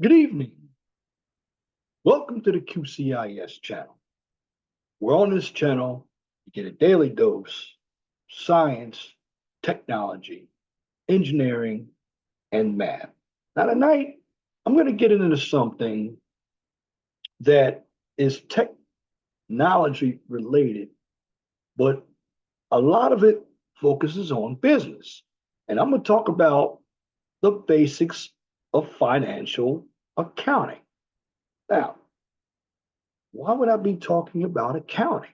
Good evening. Welcome to the QCIS channel. We're on this channel, you get a daily dose, science, technology, engineering, and math. Now tonight, I'm going to get into something that is technology related, but a lot of it focuses on business. And I'm going to talk about the basics of financial accounting. Now, why would I be talking about accounting?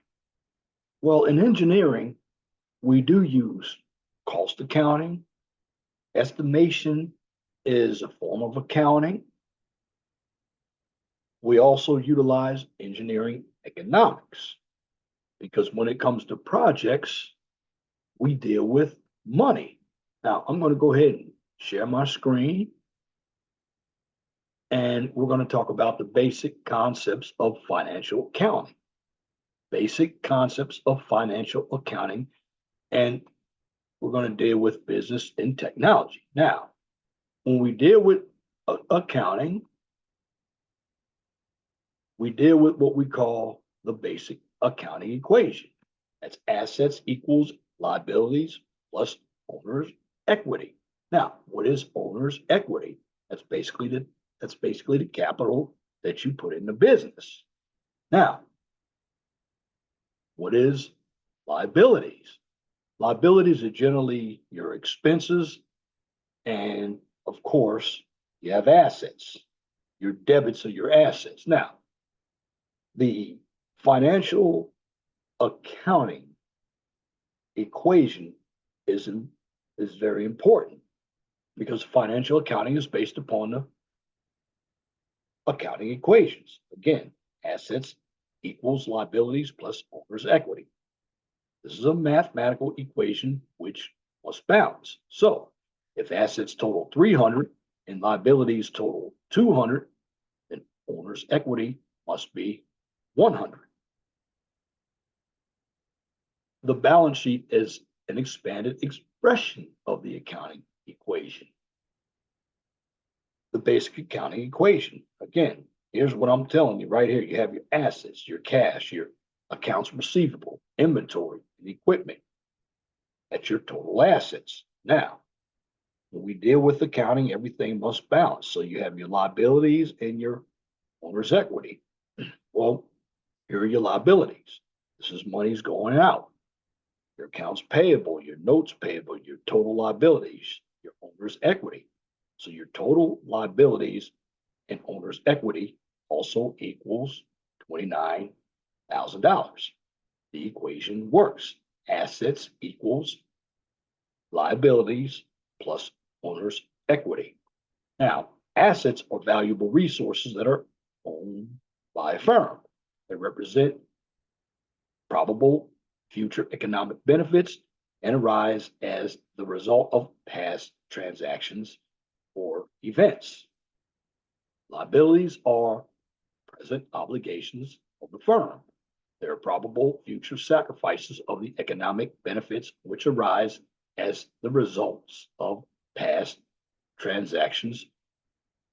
Well, in engineering, we do use cost accounting. Estimation is a form of accounting. We also utilize engineering economics because when it comes to projects, we deal with money. Now, I'm going to go ahead and share my screen, and we're going to talk about the basic concepts of financial accounting. Basic concepts of financial accounting, and we're going to deal with business and technology. Now, when we deal with accounting, we deal with what we call the basic accounting equation. That's assets equals liabilities plus owner's equity. Now, what is owner's equity? That's basically the capital that you put in the business. Now, what is liabilities? Liabilities are generally your expenses, and of course, you have assets. Your debits are your assets. Now, the financial accounting equation is very important because financial accounting is based upon the accounting equations. Again, assets equals liabilities plus owner's equity. This is a mathematical equation which must balance. So if assets total 300 and liabilities total 200, then owner's equity must be 100. The balance sheet is an expanded expression of the accounting equation. The basic accounting equation. Again, here's what I'm telling you right here. You have your assets, your cash, your accounts receivable, inventory, and equipment. That's your total assets. Now, when we deal with accounting, everything must balance. So you have your liabilities and your owner's equity. Well, here are your liabilities. This is money's going out. Your accounts payable, your notes payable, your total liabilities, your owner's equity. So your total liabilities and owner's equity also equals $29,000. The equation works. Assets equals liabilities plus owner's equity. Now, assets are valuable resources that are owned by a firm. They represent probable future economic benefits and arise as the result of past transactions or events. Liabilities are present obligations of the firm. They are probable future sacrifices of the economic benefits which arise as the results of past transactions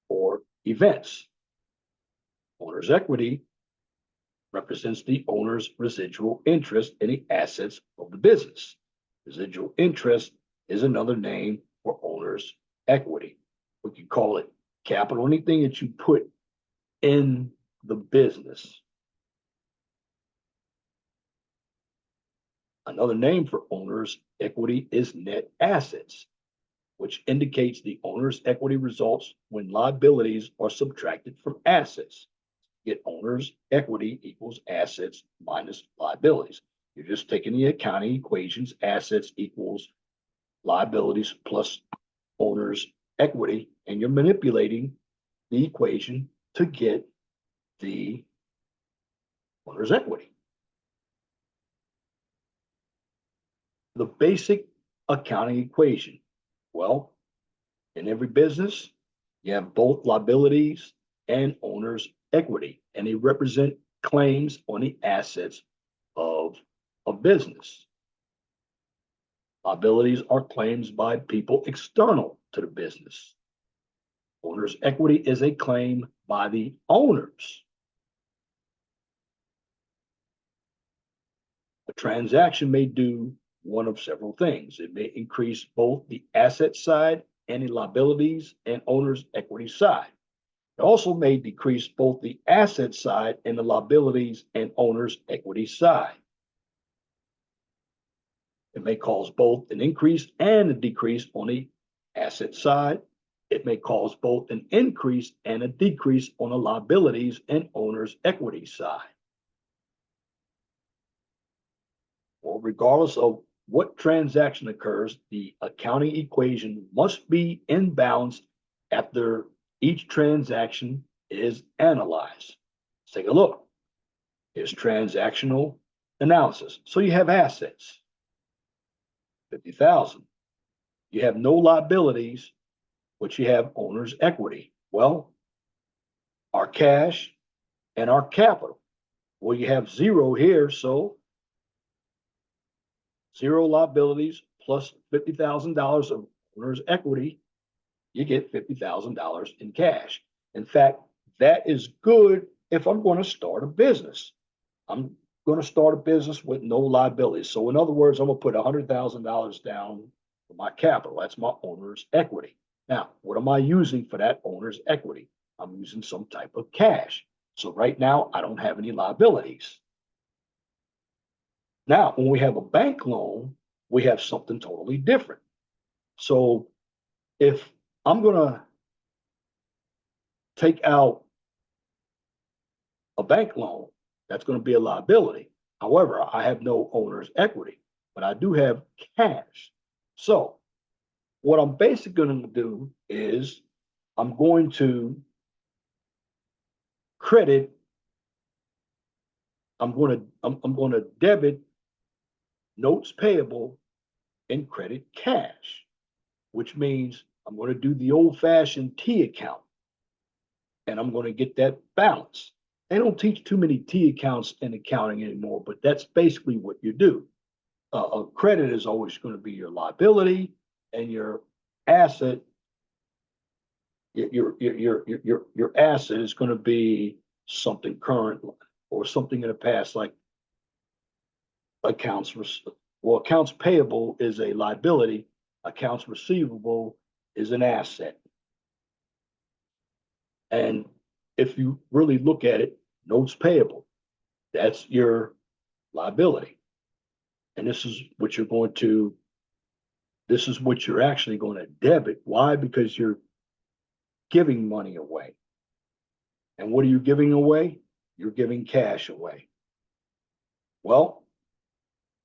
or events. Owner's equity represents the owner's residual interest in the assets of the business. Residual interest is another name for owner's equity. We can call it capital, anything that you put in the business. Another name for owner's equity is net assets, which indicates the owner's equity results when liabilities are subtracted from assets. Get owner's equity equals assets minus liabilities. You're just taking the accounting equations, assets equals liabilities plus owner's equity, and you're manipulating the equation to get the owner's equity. The basic accounting equation. Well, in every business, you have both liabilities and owner's equity, and they represent claims on the assets of a business. Liabilities are claims by people external to the business. Owner's equity is a claim by the owners. A transaction may do one of several things. It may increase both the asset side and the liabilities and owner's equity side. It also may decrease both the asset side and the liabilities and owner's equity side. It may cause both an increase and a decrease on the asset side. It may cause both an increase and a decrease on the liabilities and owner's equity side. Well, regardless of what transaction occurs, the accounting equation must be in balance after each transaction is analyzed. Let's take a look. Here's transactional analysis. So you have assets, 50,000. You have no liabilities, but you have owner's equity. Well, our cash and our capital. Well, you have zero here, so zero liabilities plus $50,000 of owner's equity, you get $50,000 in cash. In fact, that is good if I'm going to start a business. I'm going to start a business with no liabilities. So in other words, I'm going to put $100,000 down for my capital. That's my owner's equity. Now, what am I using for that owner's equity? I'm using some type of cash. So right now, I don't have any liabilities. Now, when we have a bank loan, we have something totally different. So if I'm going to take out a bank loan, that's going to be a liability. However, I have no owner's equity, but I do have cash. So what I'm basically going to do is I'm going to credit, I'm going to debit notes payable and credit cash, which means I'm going to do the old-fashioned T account, and I'm going to get that balance. They don't teach too many T accounts in accounting anymore, but that's basically what you do. A credit is always going to be your liability, and your asset, your asset is going to be something current or something in the past, like accounts payable is a liability, accounts receivable is an asset. And if you really look at it, notes payable, that's your liability. And this is what you're actually going to debit. Why? Because you're giving money away. And what are you giving away? You're giving cash away. Well,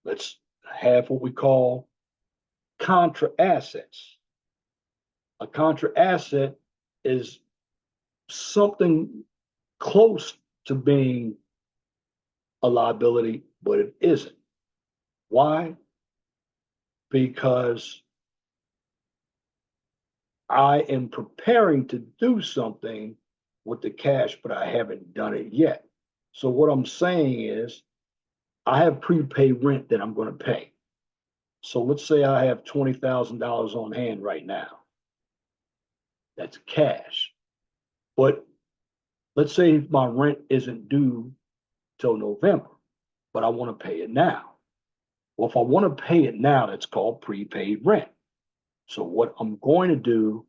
let's have what we call contra assets. A contra asset is something close to being a liability, but it isn't. Why? Because I am preparing to do something with the cash, but I haven't done it yet. So what I'm saying is I have prepaid rent that I'm going to pay. So let's say I have $20,000 on hand right now. That's cash. But let's say my rent isn't due till November, but I want to pay it now. Well, if I want to pay it now, that's called prepaid rent. So what I'm going to do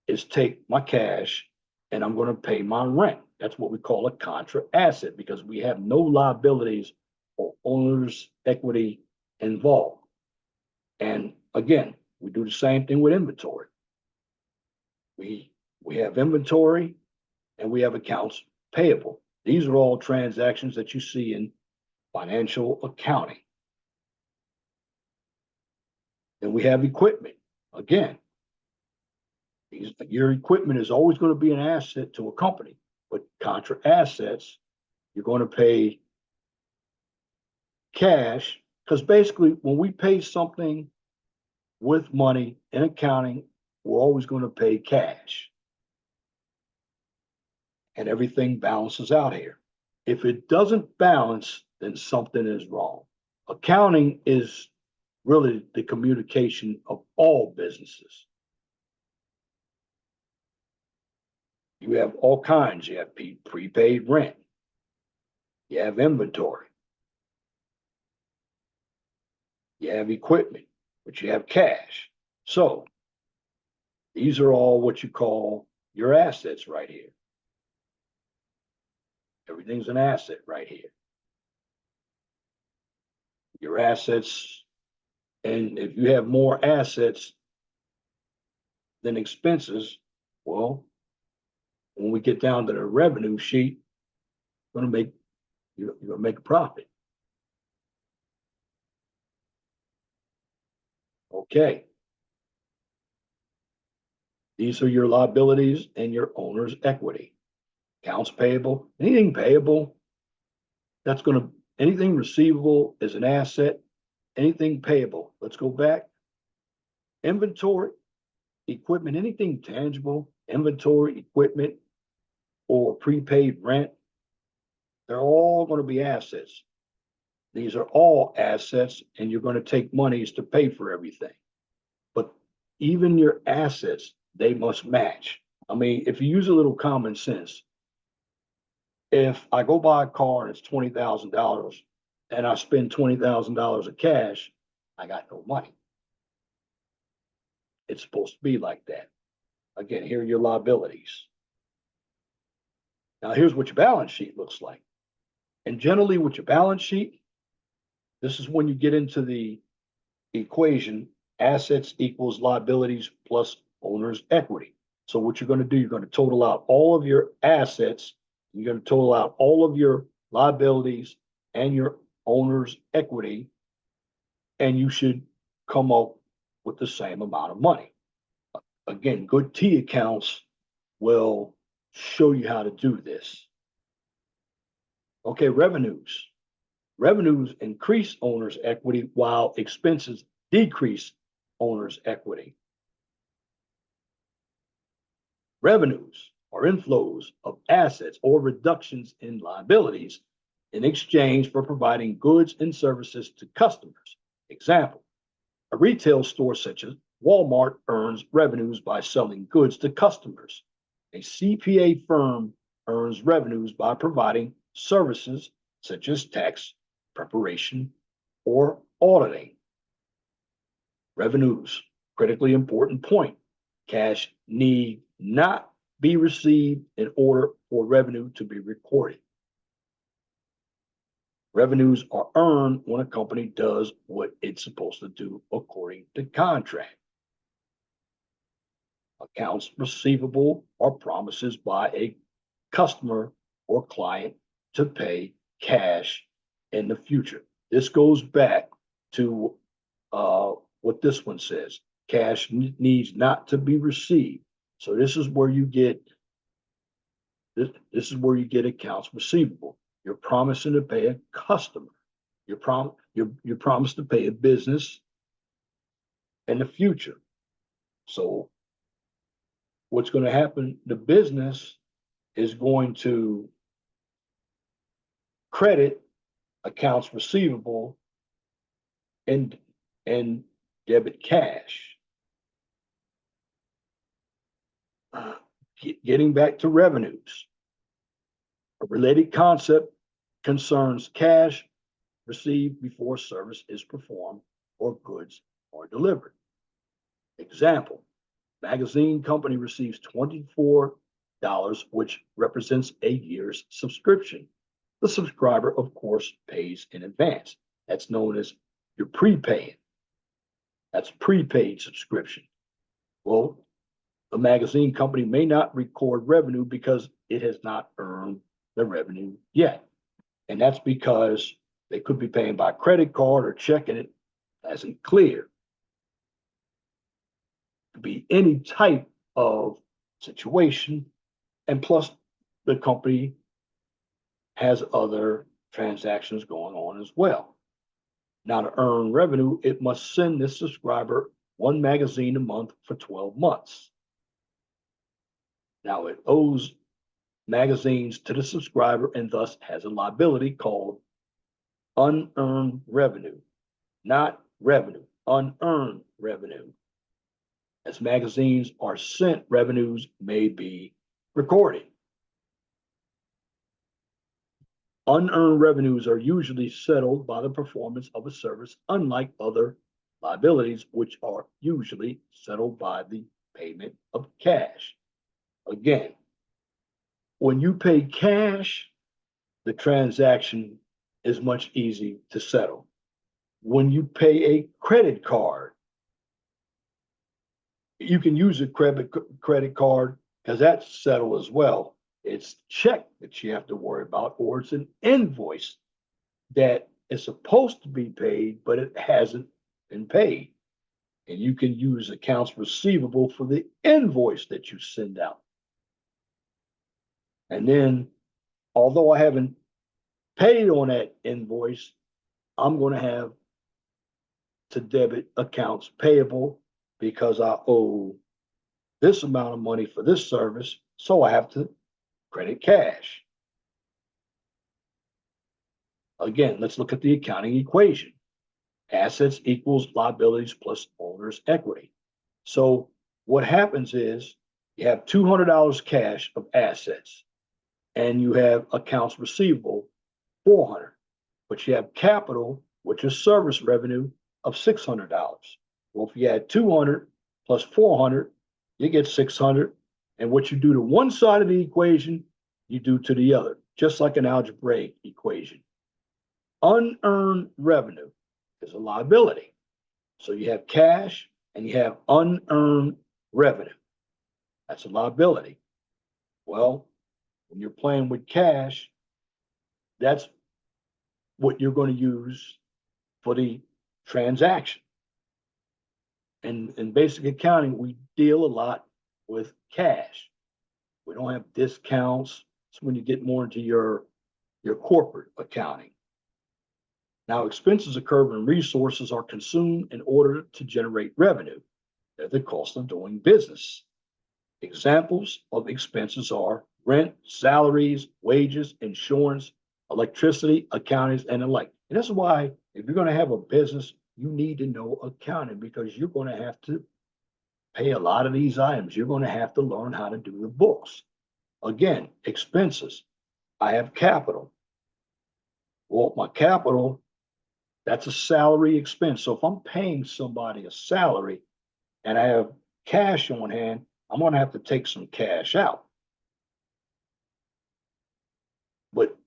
is take my cash and I'm going to pay my rent. That's what we call a contra asset because we have no liabilities or owner's equity involved. And again, we do the same thing with inventory. We have inventory and we have accounts payable. These are all transactions that you see in financial accounting. And we have equipment. Again, your equipment is always going to be an asset to a company, but contra assets, you're going to pay cash because basically when we pay something with money in accounting, we're always going to pay cash. And everything balances out here. If it doesn't balance, then something is wrong. Accounting is really the communication of all businesses. you have all kinds. You have prepaid rent. You have inventory. You have equipment, but you have cash. So these are all what you call your assets right here. Everything's an asset right here. Your assets, and if you have more assets than expenses, well, when we get down to the revenue sheet, you're gonna make a profit. Okay. These are your liabilities and your owner's equity. Accounts payable, anything payable, that's gonna, anything receivable is an asset, anything payable. Let's go back. Inventory, equipment, anything tangible, inventory, equipment, or prepaid rent, they're all going to be assets. These are all assets, and you're going to take monies to pay for everything. But even your assets, they must match. I mean, if you use a little common sense, if I go buy a car and it's $20,000 and I spend $20,000 of cash, I got no money. It's supposed to be like that. Again, here are your liabilities. Now, here's what your balance sheet looks like. And generally, with your balance sheet, this is when you get into the equation, assets equals liabilities plus owner's equity. So what you're going to do, you're going to total out all of your assets, you're going to total out all of your liabilities and your owner's equity, and you should come up with the same amount of money. Again, good T accounts will show you how to do this. Okay, revenues. Revenues increase owner's equity while expenses decrease owner's equity. Revenues are inflows of assets or reductions in liabilities in exchange for providing goods and services to customers. Example, a retail store such as Walmart earns revenues by selling goods to customers. A CPA firm earns revenues by providing services such as tax preparation or auditing. Revenues, critically important point. Cash need not be received in order for revenue to be recorded. Revenues are earned when a company does what it's supposed to do according to contract. Accounts receivable are promises by a customer or client to pay cash in the future. This goes back to what this one says. Cash needs not to be received. So this is where you get this is where you get accounts receivable. You're promising to pay a customer. You're promised to pay a business in the future. So what's going to happen? The business is going to credit accounts receivable and debit cash. Getting back to revenues, a related concept concerns cash received before service is performed or goods are delivered. Example, magazine company receives $24, which represents a year's subscription. The subscriber, of course, pays in advance. That's known as your prepaying. That's prepaid subscription. Well, a magazine company may not record revenue because it has not earned the revenue yet. And that's because they could be paying by credit card or checking it hasn't cleared. It could be any type of situation. And plus, the company has other transactions going on as well. Now, to earn revenue, it must send this subscriber one magazine a month for 12 months. Now, it owes magazines to the subscriber and thus has a liability called unearned revenue, not revenue, unearned revenue. As magazines are sent, revenues may be recorded. Unearned revenues are usually settled by the performance of a service, unlike other liabilities, which are usually settled by the payment of cash. Again, when you pay cash, the transaction is much easier to settle. When you pay a credit card, you can use a credit card because that's settled as well. It's check that you have to worry about, or it's an invoice that is supposed to be paid, but it hasn't been paid. And you can use accounts receivable for the invoice that you send out. And then, although I haven't paid on that invoice, I'm going to have to debit accounts payable because I owe this amount of money for this service, so I have to credit cash. Again, let's look at the accounting equation. Assets equals liabilities plus owner's equity. So what happens is you have $200 cash of assets and you have accounts receivable, 400, but you have capital, which is service revenue of $600. Well, if you add 200 plus 400, you get 600. And what you do to one side of the equation, you do to the other, just like an algebraic equation. Unearned revenue is a liability. So you have cash and you have unearned revenue. That's a liability. Well, when you're playing with cash, that's what you're going to use for the transaction. And in basic accounting, we deal a lot with cash. We don't have discounts. It's when you get more into your corporate accounting. Now, expenses occur when resources are consumed in order to generate revenue. They're the cost of doing business. Examples of expenses are rent, salaries, wages, insurance, electricity, accountings, and the like. And that's why if you're going to have a business, you need to know accounting because you're going to have to pay a lot of these items. You're going to have to learn how to do the books. Again, expenses. I have capital. Well, my capital, that's a salary expense. So if I'm paying somebody a salary and I have cash on hand, I'm going to have to take some cash out. But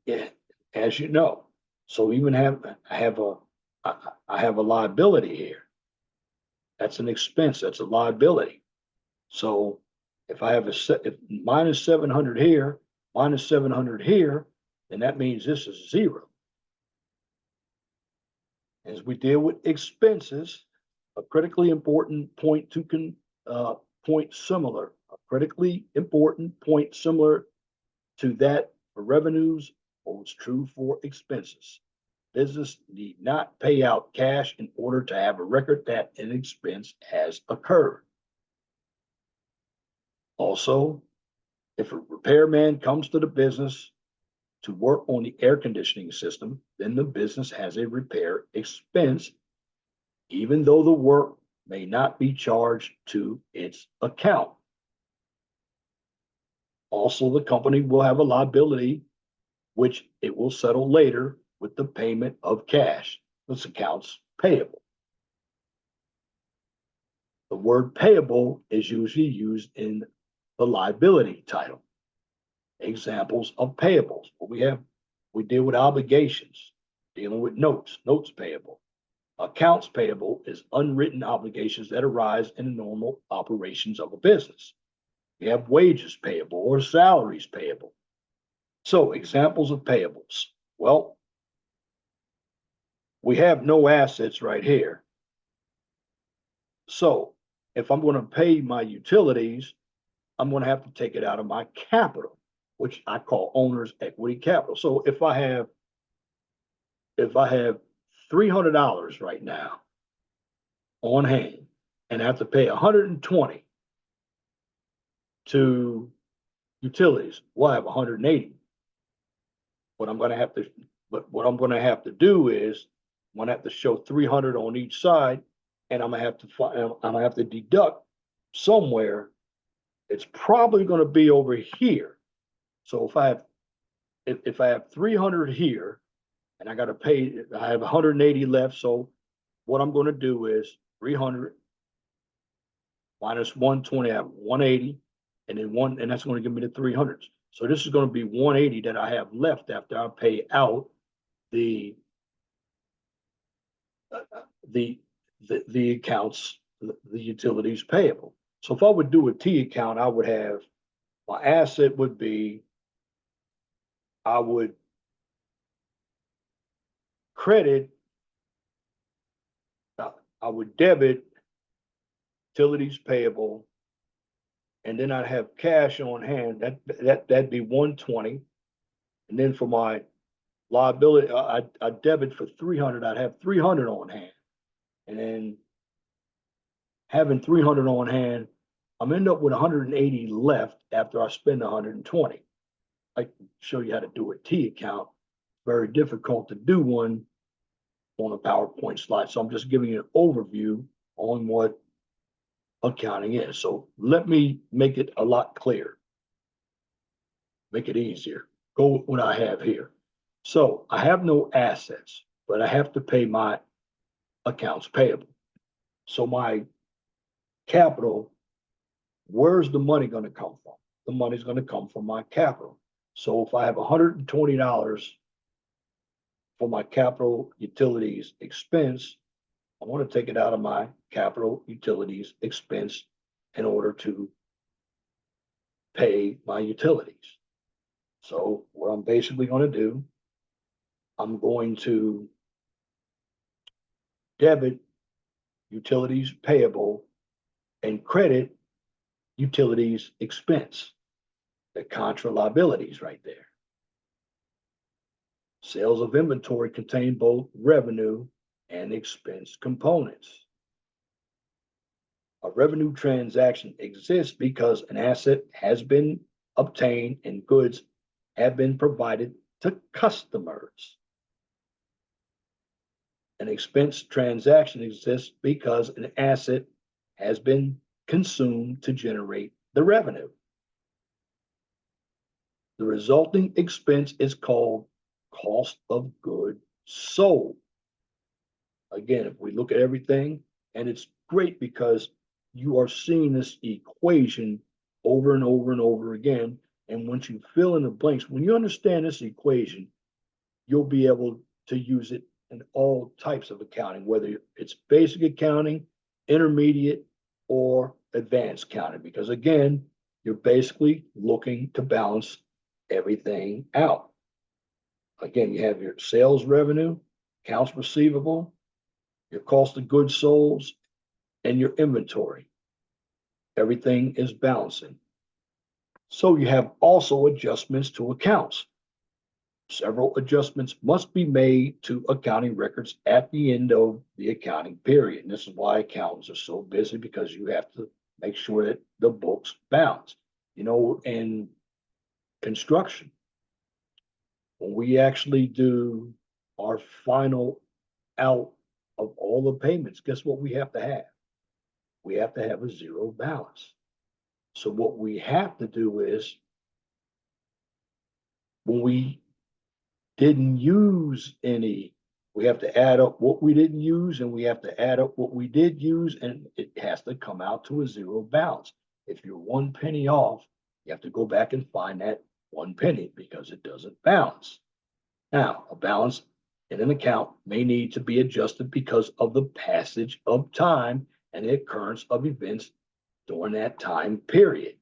as you know, so even I have a liability here. That's an expense. That's a liability. So if I have if minus 700 here, minus 700 here, then that means this is zero. As we deal with expenses, a critically important point similar, a critically important point similar to that for revenues holds true for expenses. Business need not pay out cash in order to have a record that an expense has occurred. Also, if a repairman comes to the business to work on the air conditioning system, then the business has a repair expense, even though the work may not be charged to its account. Also, the company will have a liability, which it will settle later with the payment of cash. This accounts payable. The word payable is usually used in the liability title. Examples of payables. We deal with obligations, dealing with notes payable. Accounts payable is unwritten obligations that arise in the normal operations of a business. We have wages payable or salaries payable. So examples of payables. Well, we have no assets right here. So if I'm going to pay my utilities, I'm going to have to take it out of my capital, which I call owner's equity capital. So if I have $300 right now on hand and I have to pay $120 to utilities, well, I have 180. What I'm going to have to do is I'm going to have to show 300 on each side, and I'm going to have to deduct somewhere it's probably going to be over here. So if I have 300 here and I got to pay, I have 180 left. So what I'm going to do is 300 minus 120, I have 180, and then and that's going to give me the 300s. So this is going to be 180 that I have left after I pay out the the the accounts, the utilities payable. So if I would do a T account, I would have my asset would be, I would credit, I would debit utilities payable, and then I'd have cash on hand. That'd be 120. And then for my liability, I debit for 300. I'd have 300 on hand. And then having 300 on hand, I'm end up with 180 left after I spend 120. I can show you how to do a T account. Very difficult to do one on a PowerPoint slide. So I'm just giving you an overview on what accounting is. So let me make it a lot clearer. Make it easier. Go with what I have here. So I have no assets, but I have to pay my accounts payable. So my capital, where's the money going to come from? The money's going to come from my capital. So if I have $120 for my capital utilities expense, I want to take it out of my capital utilities expense in order to pay my utilities. So what I'm basically going to do, I'm going to debit utilities payable and credit utilities expense. The contra liabilities right there. Sales of inventory contain both revenue and expense components. A revenue transaction exists because an asset has been obtained and goods have been provided to customers. An expense transaction exists because an asset has been consumed to generate the revenue. The resulting expense is called cost of goods sold. Again, if we look at everything, and it's great because you are seeing this equation over and over and over again. And once you fill in the blanks, when you understand this equation, you'll be able to use it in all types of accounting, whether it's basic accounting, intermediate, or advanced accounting. Because again, you're basically looking to balance everything out. Again, you have your sales revenue, accounts receivable, your cost of goods sold, and your inventory. Everything is balancing. So you have also adjustments to accounts. Several adjustments must be made to accounting records at the end of the accounting period. And this is why accountants are so busy, because you have to make sure that the books balance. You know, in construction, when we actually do our final out of all the payments, guess what we have to have? We have to have a zero balance. So what we have to do is, when we didn't use any, we have to add up what we didn't use, and we have to add up what we did use, and it has to come out to a zero balance. If you're 1 penny off, you have to go back and find that 1 penny, because it doesn't balance. Now, a balance in an account may need to be adjusted because of the passage of time and the occurrence of events during that time period.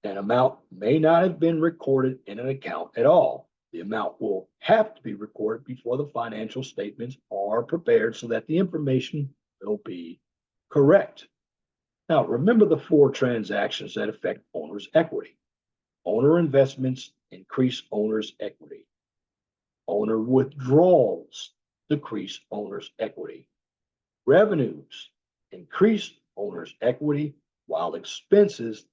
An amount may not have been recorded in an account at all. The amount will have to be recorded before the financial statements are prepared so that the information will be correct. Now, remember the 4 transactions that affect owner's equity. Owner investments increase owner's equity. Owner withdrawals decrease owner's equity. Revenues increase owner's equity, while expenses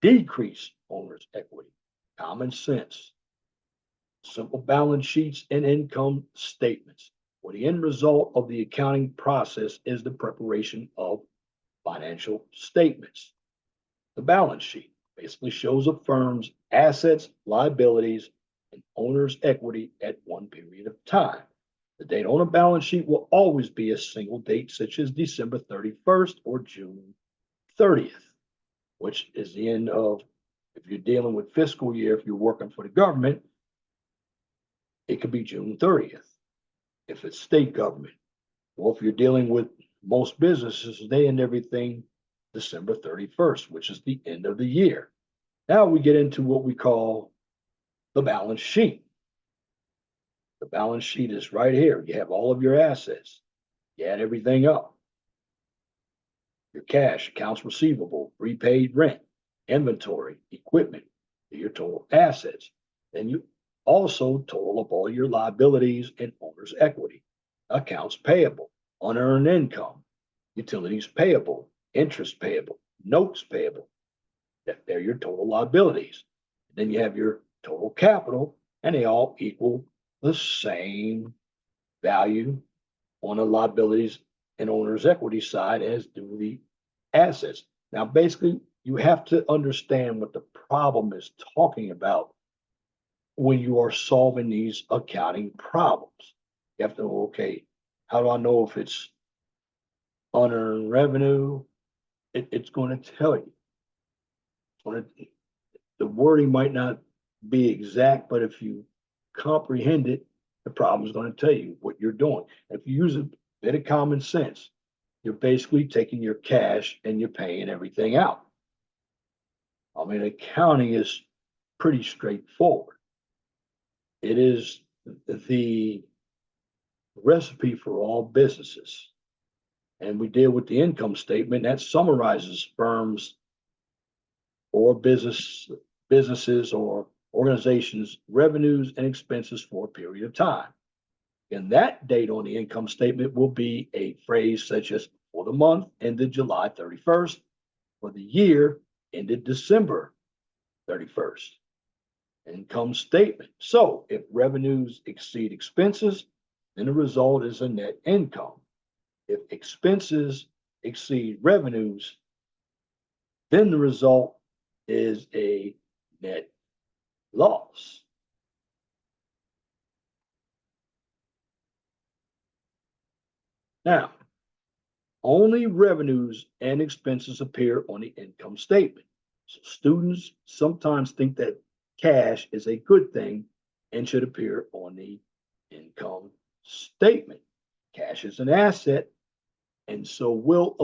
decrease owner's equity. Common sense. Simple balance sheets and income statements. Well, the end result of the accounting process is the preparation of financial statements. The balance sheet basically shows a firm's assets, liabilities, and owner's equity at one period of time. The date on a balance sheet will always be a single date, such as December 31st or June 30th, which is the end of, if you're dealing with fiscal year, if you're working for the government, it could be June 30th. If it's state government, or if you're dealing with most businesses, they end everything December 31st, which is the end of the year. Now we get into what we call the balance sheet. The balance sheet is right here. You have all of your assets. You add everything up. Your cash, accounts receivable, prepaid rent, inventory, equipment, your total assets. Then you also total up all your liabilities and owner's equity, accounts payable, unearned income, utilities payable, interest payable, notes payable. They're your total liabilities. Then you have your total capital, and they all equal the same value on the liabilities and owner's equity side as do the assets. Now, basically, you have to understand what the problem is talking about when you are solving these accounting problems. You have to know, okay, how do I know if it's unearned revenue? It's going to tell you. The wording might not be exact, but if you comprehend it, the problem is going to tell you what you're doing. If you use a bit of common sense, you're basically taking your cash and you're paying everything out. I mean, accounting is pretty straightforward. It is the recipe for all businesses. And we deal with the income statement that summarizes firms or businesses or organizations' revenues and expenses for a period of time. And that date on the income statement will be a phrase such as for the month ended July 31st, for the year ended December 31st. Income statement. So if revenues exceed expenses, then the result is a net income. If expenses exceed revenues, then the result is a net loss. Now, only revenues and expenses appear on the income statement. So students sometimes think that cash is a good thing and should appear on the income statement. Cash is an asset, and so it will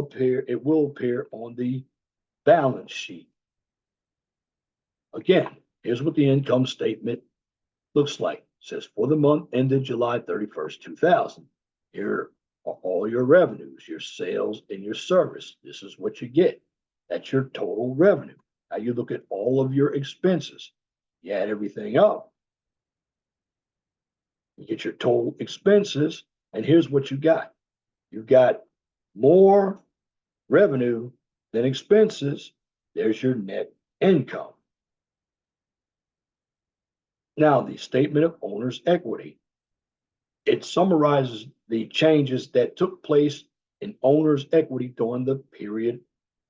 appear on the balance sheet. Again, here's what the income statement looks like. It says for the month ended July 31st, 2000. Here are all your revenues, your sales, and your service. This is what you get. That's your total revenue. Now you look at all of your expenses. You add everything up. You get your total expenses, and here's what you got. You got more revenue than expenses. There's your net income. Now, the statement of owner's equity. It summarizes the changes that took place in owner's equity during the period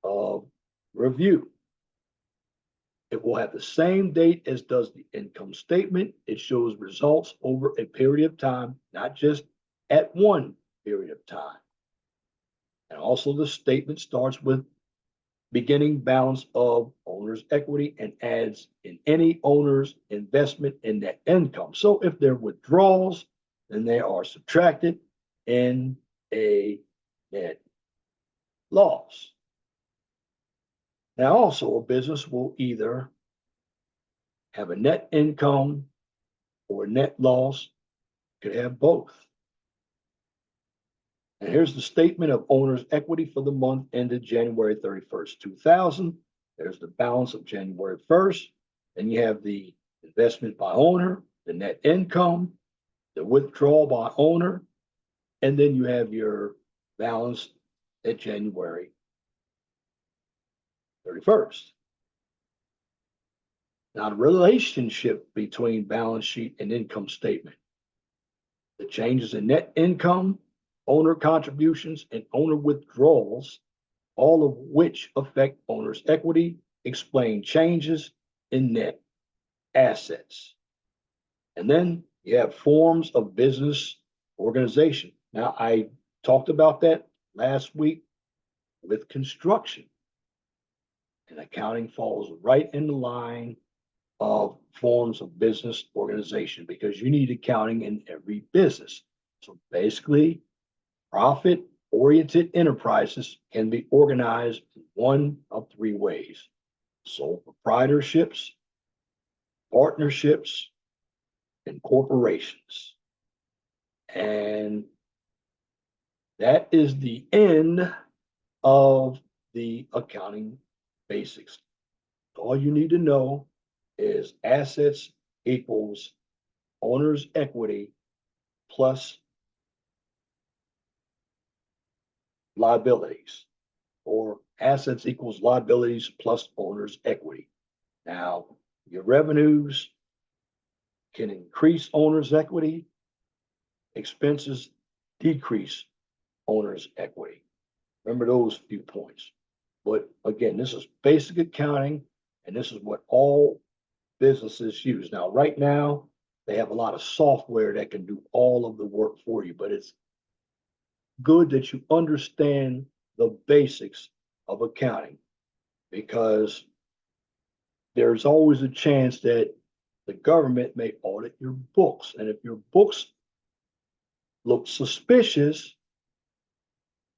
of review. It will have the same date as does the income statement. It shows results over a period of time, not just at one period of time. And also the statement starts with beginning balance of owner's equity and adds in any owner's investment in net income. So if there are withdrawals, then they are subtracted in a net loss. Now, also, a business will either have a net income or a net loss, could have both. And here's the statement of owner's equity for the month ended January 31st, 2000. There's the balance of January 1st. Then you have the investment by owner, the net income, the withdrawal by owner, and then you have your balance at January 31st. Now, the relationship between balance sheet and income statement. The changes in net income, owner contributions, and owner withdrawals, all of which affect owner's equity explain changes in net assets. And then you have forms of business organization. Now, I talked about that last week with construction. And accounting falls right in the line of forms of business organization because you need accounting in every business. So basically, profit oriented enterprises can be organized in one of three ways: sole proprietorships, partnerships, and corporations. And that is the end of the accounting basics. All you need to know is assets equals owner's equity plus liabilities, or assets equals liabilities plus owner's equity. Now, your revenues can increase owner's equity, expenses decrease owner's equity. Remember those few points. But again, this is basic accounting, and this is what all businesses use. Now, right now, they have a lot of software that can do all of the work for you, but it's good that you understand the basics of accounting because there's always a chance that the government may audit your books. And if your books look suspicious,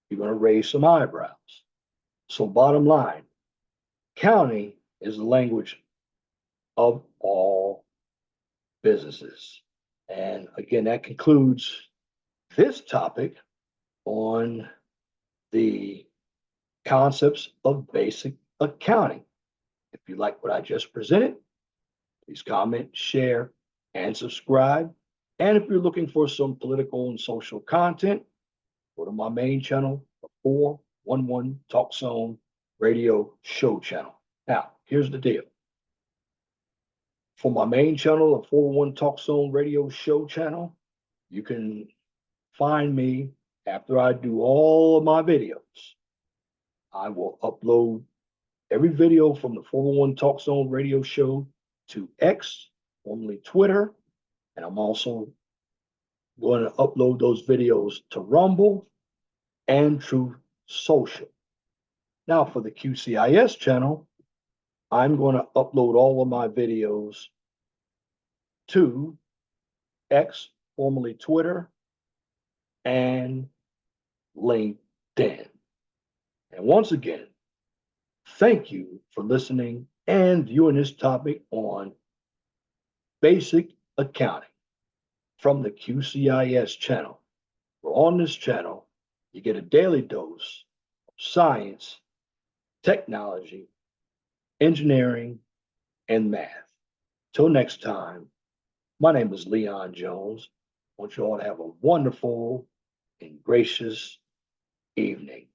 you're going to raise some eyebrows. So, bottom line, accounting is the language of all businesses. And again, that concludes this topic on the concepts of basic accounting. If you like what I just presented, please comment, share, and subscribe. And if you're looking for some political and social content, go to my main channel, the 411 Talk Zone radio show channel. Now, here's the deal. For my main channel, the 411 Talk Zone radio show channel, you can find me after I do all of my videos. I will upload every video from the 411 Talk Zone radio show to X, formerly Twitter, and I'm also going to upload those videos to Rumble and Truth Social. Now, for the QCIS channel, I'm going to upload all of my videos to X, formerly Twitter, and LinkedIn. And once again, thank you for listening and viewing this topic on basic accounting from the QCIS channel. Where on this channel, you get a daily dose of science, technology, engineering, and math. Till next time, my name is Leon Jones. I want you all to have a wonderful and gracious evening.